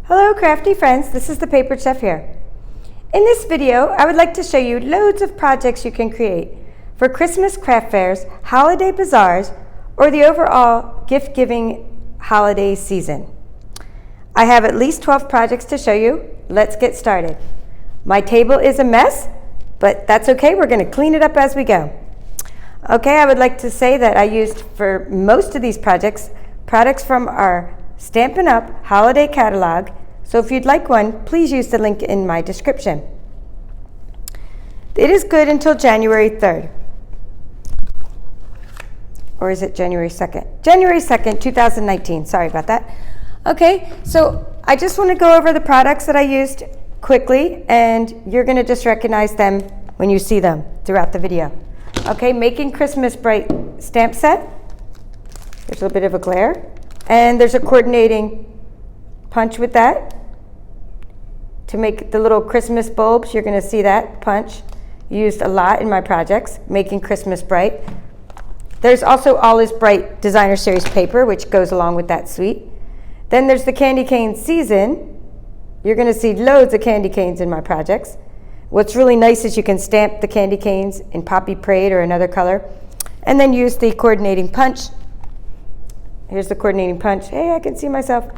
Hello crafty friends, this is the Paper Chef here. In this video, I would like to show you loads of projects you can create for Christmas craft fairs, holiday bazaars, or the overall gift-giving holiday season. I have at least 12 projects to show you. Let's get started. My table is a mess, but that's okay. We're going to clean it up as we go. Okay, I would like to say that I used for most of these projects products from our Stampin Up holiday catalog, so if you'd like one, please use the link in my description. It is good until January 3rd. Or is it January 2nd? January 2nd, 2019. Sorry about that. Okay, so I just want to go over the products that I used quickly, and you're going to just recognize them when you see them throughout the video. Okay, Making Christmas Bright stamp set. There's a little bit of a glare. And there's a coordinating punch with that. To make the little Christmas bulbs, you're going to see that punch used a lot in my projects, Making Christmas Bright. There's also All Is Bright Designer Series paper, which goes along with that suite. Then there's the Candy Cane Season. You're going to see loads of candy canes in my projects. What's really nice is you can stamp the candy canes in Poppy Parade or another color, and then use the coordinating punch. Here's the coordinating punch. Hey, I can see myself.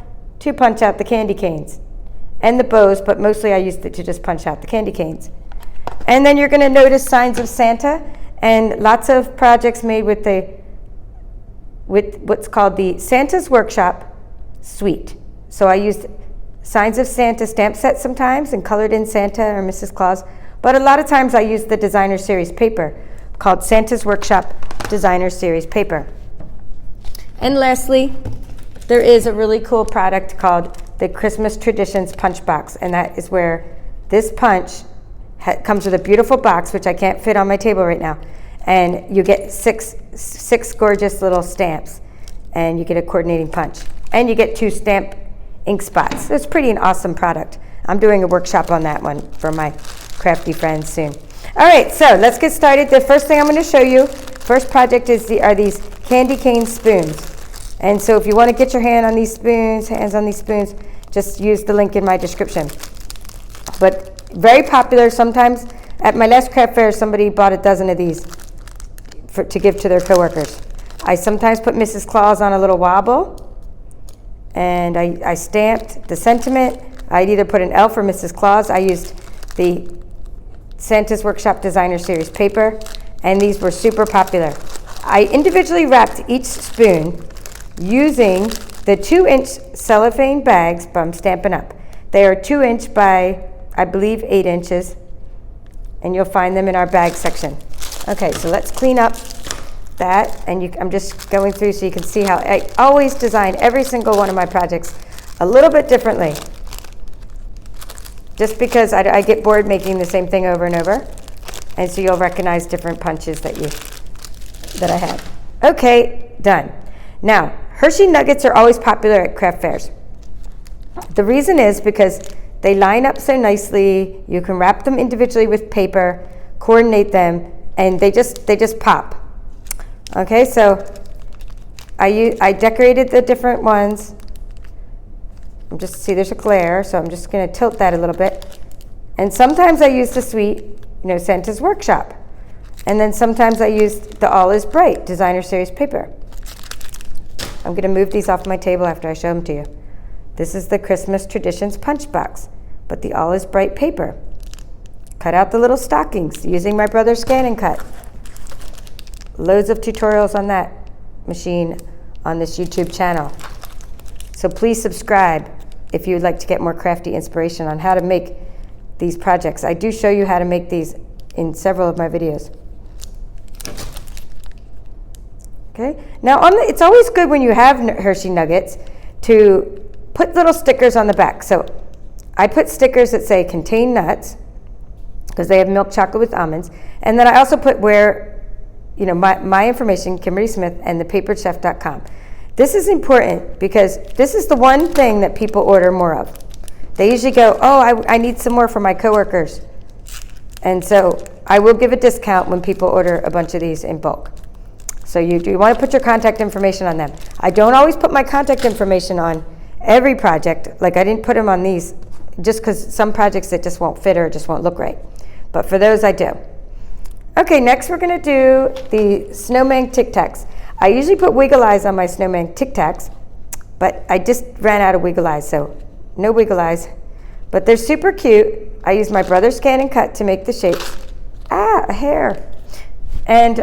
To punch out the candy canes and the bows, but mostly I used it to just punch out the candy canes. And then you're going to notice Signs of Santa and lots of projects made with what's called the Santa's Workshop suite. So I used Signs of Santa stamp sets sometimes and colored in Santa or Mrs. Claus, but a lot of times I use the Designer Series paper called Santa's Workshop Designer Series paper. And lastly, there is a really cool product called the Christmas Traditions Punch Box, and that is where this punch comes with a beautiful box, which I can't fit on my table right now, and you get six gorgeous little stamps, and you get a coordinating punch, and you get 2 stamp ink spots. It's pretty an awesome product. I'm doing a workshop on that one for my crafty friends soon. All right, so let's get started. The first thing I'm going to show you, first project are these candy cane spoons. And so if you want to get your hands on these spoons, just use the link in my description. But very popular. Sometimes at my last craft fair, somebody bought a dozen of these to give to their coworkers. I sometimes put Mrs. Claus on a little wobble, and I stamped the sentiment. I'd either put an elf or Mrs. Claus. I used the Santa's Workshop Designer Series paper, and these were super popular. I individually wrapped each spoon using the 2-inch cellophane bags from Stampin' Up. They are 2-inch by, I believe, 8 inches, and you'll find them in our bag section. Okay, so let's clean up that, and I'm just going through so you can see how I always design every single one of my projects a little bit differently, just because I get bored making the same thing over and over, and so you'll recognize different punches that I have. Okay, done. Now, Hershey Nuggets are always popular at craft fairs. The reason is because they line up so nicely. You can wrap them individually with paper, coordinate them, and they just pop. Okay, so I decorated the different ones. See, there's a glare, so I'm just going to tilt that a little bit. And sometimes I use the suite, Santa's Workshop. And then sometimes I use the All Is Bright Designer Series paper. I'm going to move these off my table after I show them to you. This is the Christmas Traditions Punch Box, but the All Is Bright paper. Cut out the little stockings using my brother's ScanNCut. Loads of tutorials on that machine on this YouTube channel. So please subscribe if you would like to get more crafty inspiration on how to make these projects. I do show you how to make these in several of my videos. Okay. Now, it's always good when you have Hershey Nuggets to put little stickers on the back. So I put stickers that say contain nuts, because they have milk chocolate with almonds. And then I also put where, my information, Kimberly Smith, and thepaperchef.com. This is important because this is the one thing that people order more of. They usually go, oh, I need some more for my coworkers. And so I will give a discount when people order a bunch of these in bulk. So you want to put your contact information on them. I don't always put my contact information on every project. Like I didn't put them on these just because some projects it just won't fit or just won't look right. But for those I do. Okay, next we're gonna do the Snowman Tic Tacs. I usually put wiggle eyes on my Snowman Tic Tacs, but I just ran out of wiggle eyes, so no wiggle eyes. But they're super cute. I use my brother's ScanNCut to make the shapes. Ah, a hair. And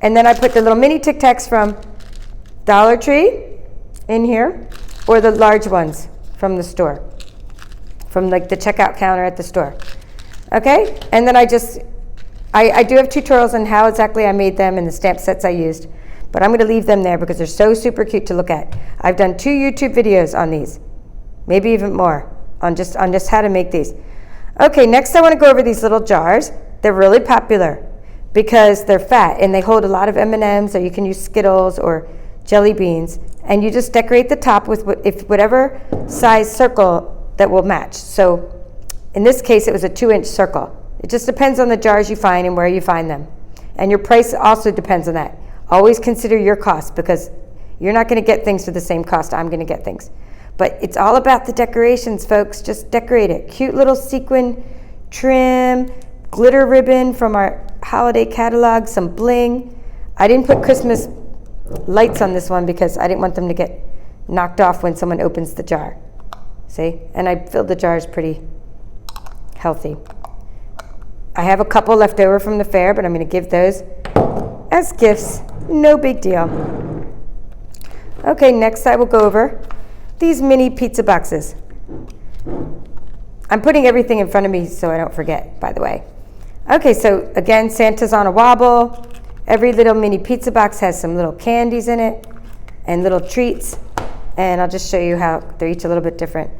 then I put the little mini Tic Tacs from Dollar Tree in here, or the large ones from the store, from like the checkout counter at the store. Okay, and then I do have tutorials on how exactly I made them and the stamp sets I used, but I'm gonna leave them there because they're so super cute to look at. I've done 2 YouTube videos on these, maybe even more, on just how to make these. Okay, next I wanna go over these little jars. They're really popular because they're fat and they hold a lot of M&Ms, or you can use Skittles or jelly beans, and you just decorate the top with whatever size circle that will match. So in this case, it was a 2-inch circle. It just depends on the jars you find and where you find them. And your price also depends on that. Always consider your cost because you're not gonna get things for the same cost I'm gonna get things. But it's all about the decorations, folks. Just decorate it. Cute little sequin trim, glitter ribbon from our holiday catalog, some bling. I didn't put Christmas lights on this one because I didn't want them to get knocked off when someone opens the jar. See? And I filled the jars pretty healthy. I have a couple left over from the fair, but I'm going to give those as gifts. No big deal. Okay, next I will go over these mini pizza boxes. I'm putting everything in front of me so I don't forget, by the way. Okay, so again, Santa's on a wobble. Every little mini pizza box has some little candies in it and little treats. And I'll just show you how they're each a little bit different.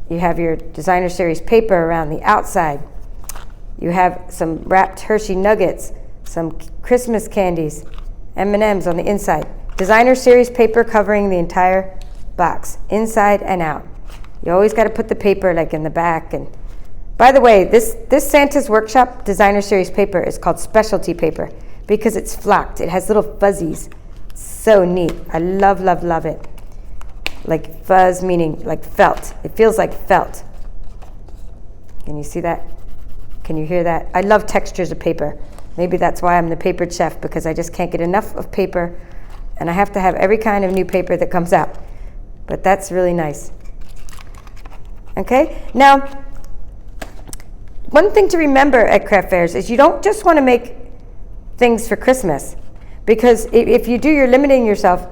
You have your designer series paper around the outside. You have some wrapped Hershey Nuggets, some Christmas candies, M&Ms on the inside. Designer series paper covering the entire box, inside and out. You always got to put the paper like in the back. And by the way, this Santa's Workshop designer series paper is called specialty paper because it's flocked. It has little fuzzies. So neat. I love, love, love it. Like fuzz meaning like felt. It feels like felt. Can you see that? Can you hear that? I love textures of paper. Maybe that's why I'm the papered chef, because I just can't get enough of paper and I have to have every kind of new paper that comes out. But that's really nice. Okay, now one thing to remember at craft fairs is you don't just want to make things for Christmas, because if you do, you're limiting yourself.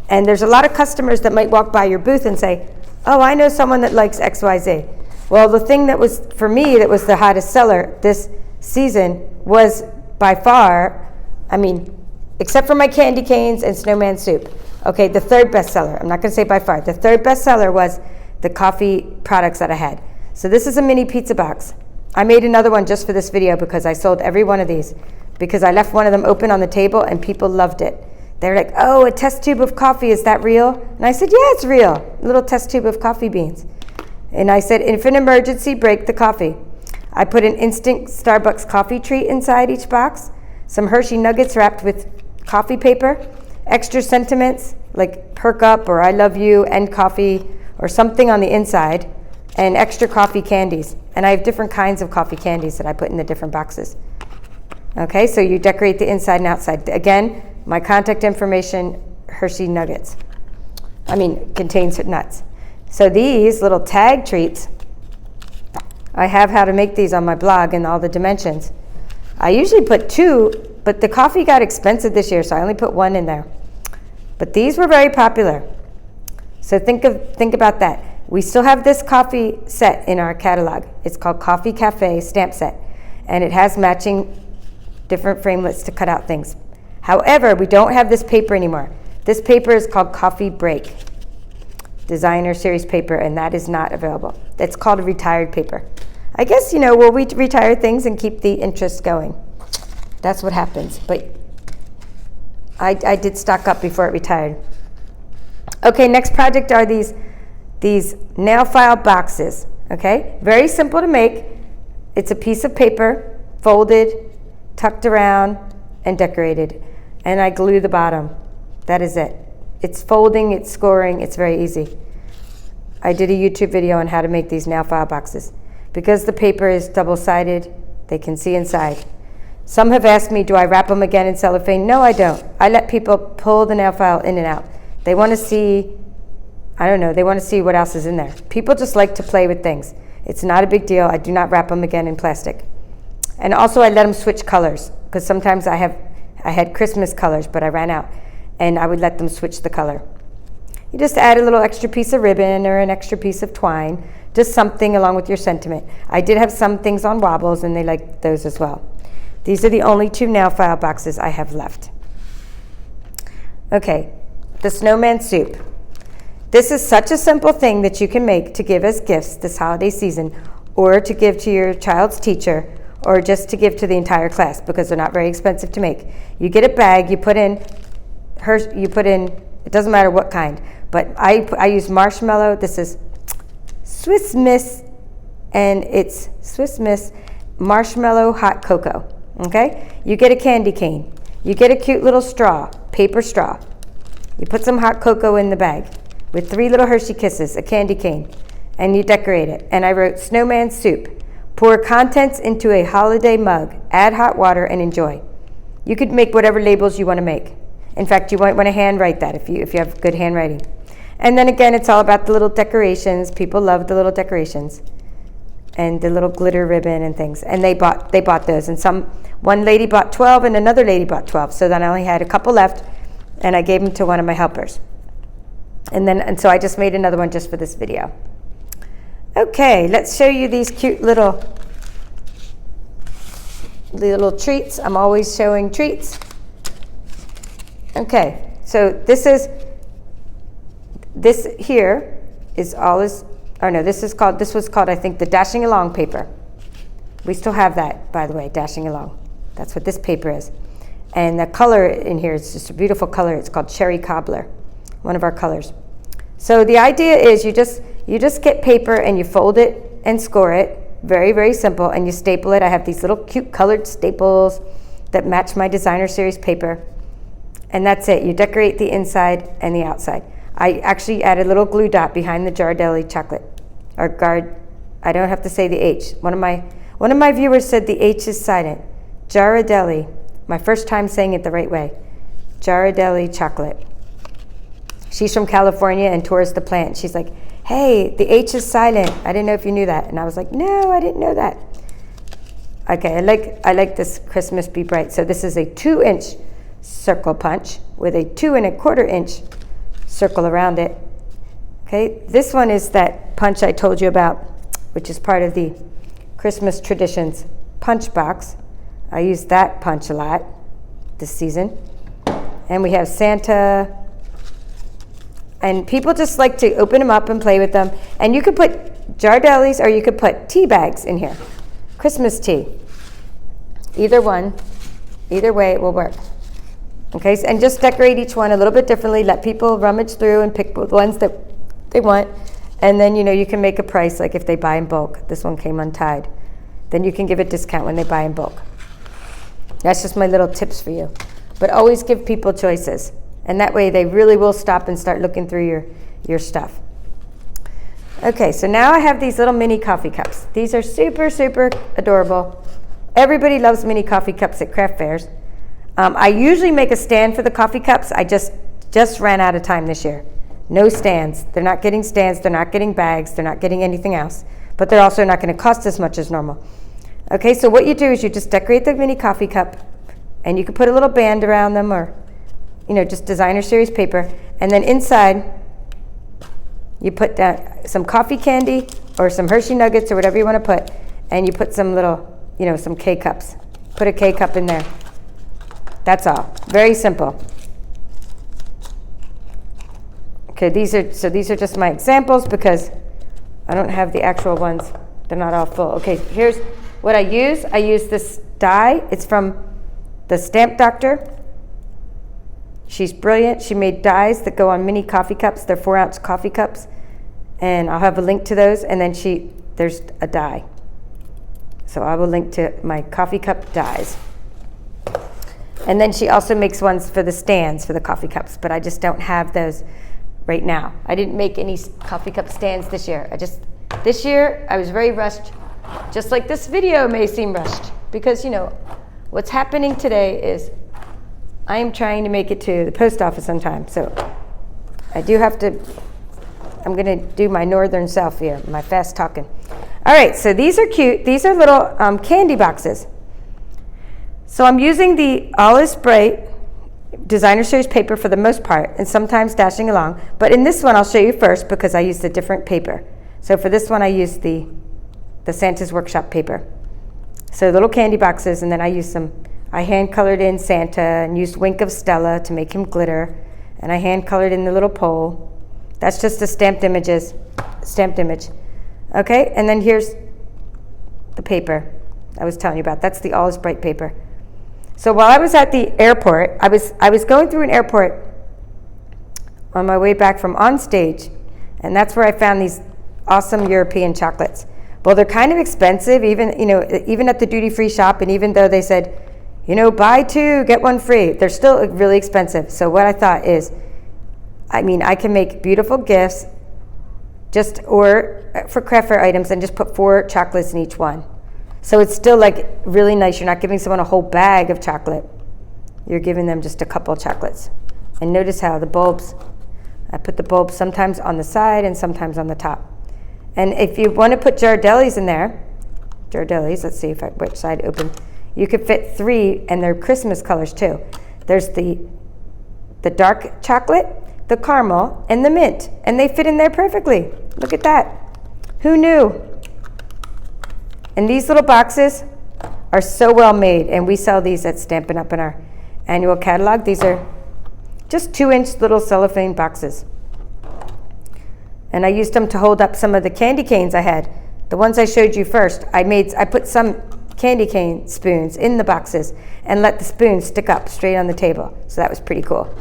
And there's a lot of customers that might walk by your booth and say, oh, I know someone that likes XYZ. Well, the thing that was, for me, that was the hottest seller this season was by far, I mean, except for my candy canes and snowman soup. Okay, the third bestseller, I'm not gonna say by far, the third bestseller was the coffee products that I had. So this is a mini pizza box. I made another one just for this video because I sold every one of these, because I left one of them open on the table and people loved it. They were like, oh, a test tube of coffee, is that real? And I said, yeah, it's real, a little test tube of coffee beans. And I said, if an emergency, break the coffee. I put an instant Starbucks coffee treat inside each box, some Hershey Nuggets wrapped with coffee paper, extra sentiments like perk up or I love you, and coffee, or something on the inside, and extra coffee candies. And I have different kinds of coffee candies that I put in the different boxes. Okay, so you decorate the inside and outside. Again, my contact information, Hershey Nuggets. Contains nuts. So these little tag treats, I have how to make these on my blog and all the dimensions. I usually put 2, but the coffee got expensive this year, so I only put 1 in there. But these were very popular. So think about that. We still have this coffee set in our catalog. It's called Coffee Cafe Stamp Set, and it has matching different framelits to cut out things. However, we don't have this paper anymore. This paper is called Coffee Break, designer series paper, and that is not available. It's called a retired paper. I guess, we'll retire things and keep the interest going. That's what happens, but I did stock up before it retired. Okay, next project are these nail file boxes, okay? Very simple to make. It's a piece of paper, folded, tucked around, and decorated. And I glue the bottom. That is it. it's folding, it's scoring, it's very easy. I did a YouTube video on how to make these nail file boxes. Because the paper is double-sided, they can see inside. Some have asked me, do I wrap them again in cellophane? No, I don't. I let people pull the nail file in and out. They want to see, I don't know, they want to see what else is in there. People just like to play with things. It's not a big deal. I do not wrap them again in plastic. And also I let them switch colors, because sometimes I had Christmas colors, but I ran out, and I would let them switch the color. You just add a little extra piece of ribbon or an extra piece of twine, just something along with your sentiment. I did have some things on wobbles, and they liked those as well. These are the only 2 nail file boxes I have left. Okay, the snowman soup. This is such a simple thing that you can make to give as gifts this holiday season, or to give to your child's teacher, or just to give to the entire class, because they're not very expensive to make. You get a bag, you put in, it doesn't matter what kind, but I use marshmallow. This is Swiss Miss, and it's Swiss Miss marshmallow hot cocoa. Okay? You get a candy cane. You get a cute little straw, paper straw. You put some hot cocoa in the bag with 3 little Hershey Kisses, a candy cane, and you decorate it. And I wrote snowman soup. Pour contents into a holiday mug, add hot water, and enjoy. You could make whatever labels you want to make. In fact, you might want to handwrite that if you have good handwriting. And then again, it's all about the little decorations. People love the little decorations and the little glitter ribbon and things. And they bought those. And one lady bought 12 and another lady bought 12. So then I only had a couple left, and I gave them to one of my helpers. And so I just made another one just for this video. Okay, let's show you these cute little treats. I'm always showing treats. Okay, so this was called, I think, the Dashing Along paper. We still have that, by the way, Dashing Along. That's what this paper is. And the color in here is just a beautiful color. It's called Cherry Cobbler, one of our colors. So the idea is you just get paper and you fold it and score it. Very, very simple. And you staple it. I have these little cute colored staples that match my designer series paper. And that's it. You decorate the inside and the outside. I actually added a little glue dot behind the Ghirardelli chocolate. I don't have to say the H. One of my viewers said the H is silent. Ghirardelli. My first time saying it the right way. Ghirardelli chocolate. She's from California and tours the plant. She's like, hey, the H is silent. I didn't know if you knew that. And I was like, no, I didn't know that. Okay, I like this Christmas Be Bright. So this is a 2-inch circle punch with a 2 1/4 inch circle around it. Okay, this one is that punch I told you about, which is part of the Christmas Traditions punch box. I use that punch a lot this season. And we have Santa. And people just like to open them up and play with them. And you could put Ghirardellis or you could put tea bags in here. Christmas tea. Either way it will work. Okay, and just decorate each one a little bit differently. Let people rummage through and pick the ones that they want. And then, you can make a price, like if they buy in bulk. This one came untied. Then you can give a discount when they buy in bulk. That's just my little tips for you. But always give people choices. And that way they really will stop and start looking through your stuff. Okay, so now I have these little mini coffee cups. These are super, super adorable. Everybody loves mini coffee cups at craft fairs. I usually make a stand for the coffee cups. I just ran out of time this year. No stands. They're not getting stands. They're not getting bags. They're not getting anything else. But they're also not going to cost as much as normal. Okay, so what you do is you just decorate the mini coffee cup, and you can put a little band around them or, just designer series paper. And then inside, you put down some coffee candy or some Hershey Nuggets or whatever you want to put, and you put some little, some K-cups. Put a K-cup in there. That's all. Very simple. Okay, these are just my examples because I don't have the actual ones. They're not all full. Okay, here's what I use. I use this die. It's from the Stamp Doctor. She's brilliant. She made dies that go on mini coffee cups. They're 4-ounce coffee cups. And I'll have a link to those. And then there's a die. So I will link to my coffee cup dies. And then she also makes ones for the stands for the coffee cups, but I just don't have those right now. I didn't make any coffee cup stands this year. This year I was very rushed, just like this video may seem rushed, because you know, what's happening today is I am trying to make it to the post office on time. So I do have to, I'm gonna do my northern self here, my fast talking. All right, so these are cute. These are little candy boxes. So I'm using the Olive Bright Designer Series paper for the most part, and sometimes dashing along. But in this one, I'll show you first because I used a different paper. So for this one, I used the Santa's Workshop paper. So little candy boxes, and then I hand colored in Santa and used Wink of Stella to make him glitter. And I hand colored in the little pole. That's just a stamped image. Okay, and then here's the paper I was telling you about. That's the Olive Bright paper. So while I was at the airport, I was going through an airport on my way back from on stage, and that's where I found these awesome European chocolates. Well, they're kind of expensive, even at the duty-free shop, and even though they said, buy two, get one free, they're still really expensive. So what I thought is, I can make beautiful gifts or for craft fair items and just put 4 chocolates in each one. So it's still like really nice. You're not giving someone a whole bag of chocolate. You're giving them just a couple of chocolates. And notice how the bulbs, I put the bulbs sometimes on the side and sometimes on the top. And if you want to put Ghirardellis in there, let's see which side open. You could fit 3, and they're Christmas colors too. There's the dark chocolate, the caramel, and the mint. And they fit in there perfectly. Look at that. Who knew? And these little boxes are so well made, and we sell these at Stampin' Up in our annual catalog. These are just 2-inch little cellophane boxes. And I used them to hold up some of the candy canes I had. The ones I showed you first, I put some candy cane spoons in the boxes and let the spoons stick up straight on the table. So that was pretty cool.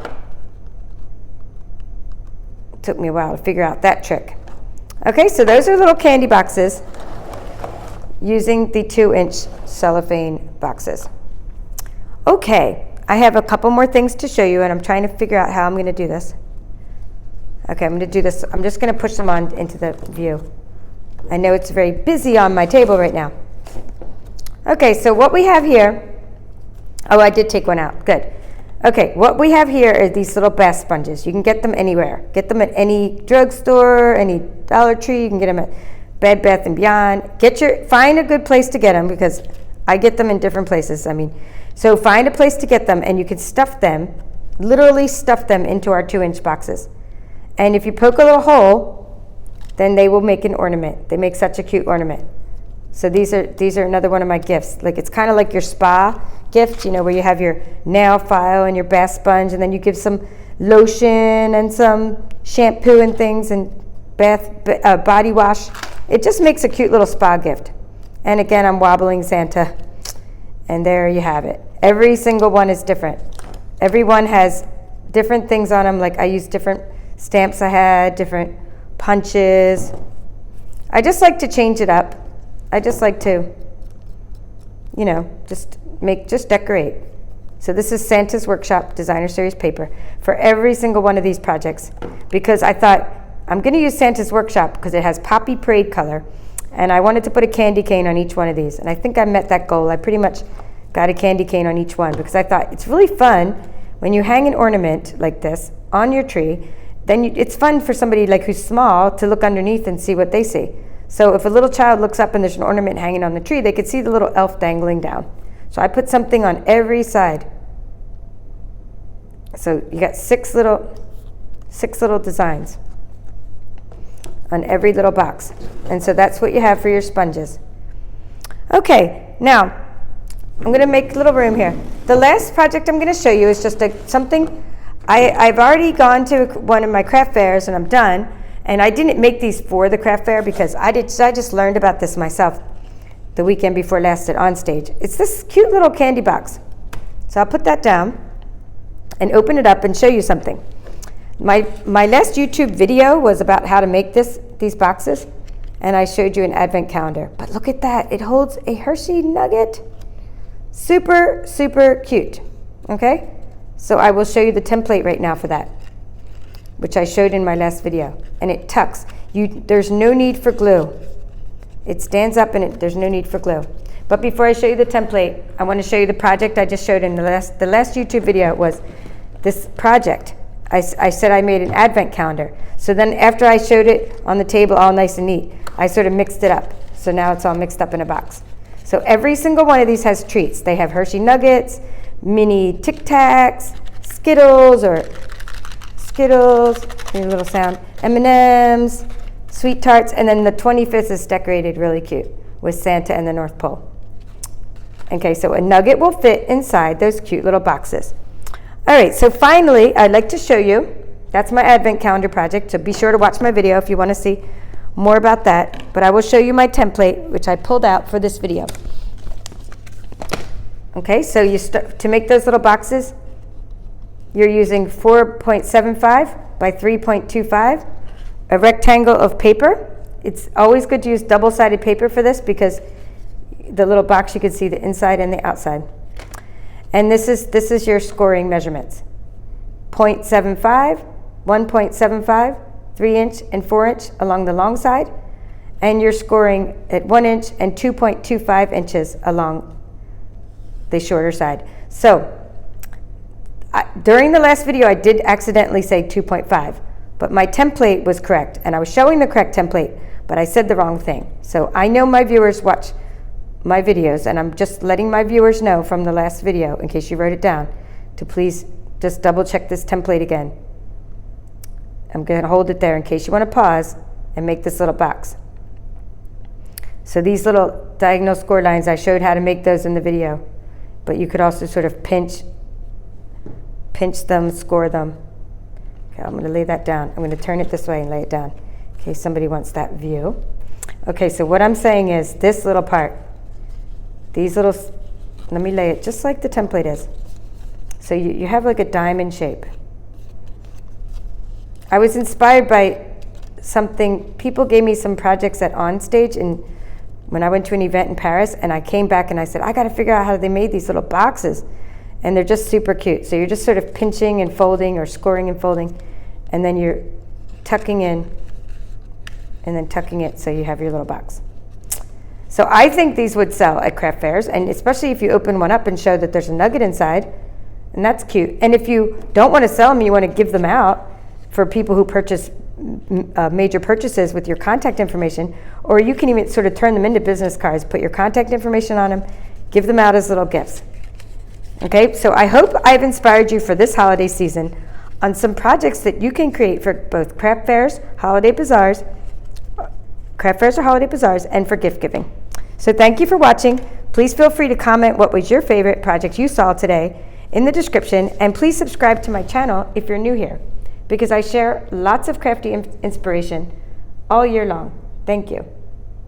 It took me a while to figure out that trick. Okay, so those are little candy boxes using the 2-inch cellophane boxes. Okay, I have a couple more things to show you, and I'm trying to figure out how I'm going to do this. Okay, I'm going to do this. I'm just going to push them on into the view. I know it's very busy on my table right now. Okay, so what we have here, I did take one out. Good. Okay, what we have here are these little bath sponges. You can get them anywhere. Get them at any drugstore, any Dollar Tree. You can get them at Bed Bath & Beyond. Find a good place to get them, because I get them in different places. So find a place to get them, and you can stuff them, literally stuff them into our 2-inch boxes. And if you poke a little hole, then they will make an ornament. They make such a cute ornament. So these are another one of my gifts. Like, it's kind of like your spa gift, where you have your nail file and your bath sponge, and then you give some lotion and some shampoo and things and body wash. It just makes a cute little spa gift. And again, I'm wobbling Santa. And there you have it. Every single one is different. Every one has different things on them. Like, I used different stamps I had, different punches. I just like to change it up. I just like to, just decorate. So this is Santa's Workshop Designer Series paper for every single one of these projects, because I thought I'm going to use Santa's Workshop because it has poppy parade color, and I wanted to put a candy cane on each one of these, and I think I met that goal. I pretty much got a candy cane on each one, because I thought it's really fun when you hang an ornament like this on your tree. Then it's fun for somebody who's small to look underneath and see what they see. So if a little child looks up and there's an ornament hanging on the tree, they could see the little elf dangling down. So I put something on every side. So you got six little designs on every little box. And so that's what you have for your sponges. Okay, now I'm going to make a little room here. The last project I'm going to show you is just something. I've already gone to one of my craft fairs and I'm done. And I didn't make these for the craft fair because I just learned about this myself the weekend before last at On Stage. It's this cute little candy box. So I'll put that down and open it up and show you something. My last YouTube video was about how to make these boxes, and I showed you an advent calendar. But look at that. It holds a Hershey Nugget. Super, super cute. Okay? So I will show you the template right now for that, which I showed in my last video. And it tucks. There's no need for glue. It stands up and there's no need for glue. But before I show you the template, I want to show you the project I just showed in the last YouTube video. Was this project. I said I made an advent calendar. So then after I showed it on the table all nice and neat, I sort of mixed it up. So now it's all mixed up in a box. So every single one of these has treats. They have Hershey Nuggets, mini Tic Tacs, Skittles, here's a little sound, M&Ms, Sweet Tarts, and then the 25th is decorated really cute with Santa and the North Pole. Okay, so a nugget will fit inside those cute little boxes. All right, so finally, I'd like to show you, that's my advent calendar project, so be sure to watch my video if you want to see more about that, but I will show you my template, which I pulled out for this video. Okay, so to make those little boxes, you're using 4.75 by 3.25, a rectangle of paper. It's always good to use double-sided paper for this because the little box, you can see the inside and the outside. And this is your scoring measurements. 0.75, 1.75, 3-inch and 4-inch along the long side, and you're scoring at 1 inch and 2.25 inches along the shorter side. So during the last video, I did accidentally say 2.5, but my template was correct, and I was showing the correct template, but I said the wrong thing. So I know my viewers watch my videos, and I'm just letting my viewers know from the last video, in case you wrote it down, to please just double check this template again. I'm going to hold it there in case you want to pause and make this little box. So these little diagonal score lines, I showed how to make those in the video, but you could also sort of pinch them, score them. Okay, I'm going to lay that down. I'm going to turn it this way and lay it down in case somebody wants that view. Okay, so what I'm saying is this little part, these little, let me lay it just like the template is. So you have like a diamond shape. I was inspired by something, people gave me some projects at Onstage when I went to an event in Paris, and I came back and I said, I got to figure out how they made these little boxes. And they're just super cute. So you're just sort of pinching and folding or scoring and folding, and then you're tucking in and then tucking it so you have your little box. So I think these would sell at craft fairs, and especially if you open one up and show that there's a nugget inside, and that's cute. And if you don't want to sell them, you want to give them out for people who purchase major purchases with your contact information, or you can even sort of turn them into business cards, put your contact information on them, give them out as little gifts. Okay, so I hope I've inspired you for this holiday season on some projects that you can create for both craft fairs, holiday bazaars, craft fairs or holiday bazaars, and for gift giving. So thank you for watching. Please feel free to comment what was your favorite project you saw today in the description, and please subscribe to my channel if you're new here, because I share lots of crafty inspiration all year long. Thank you.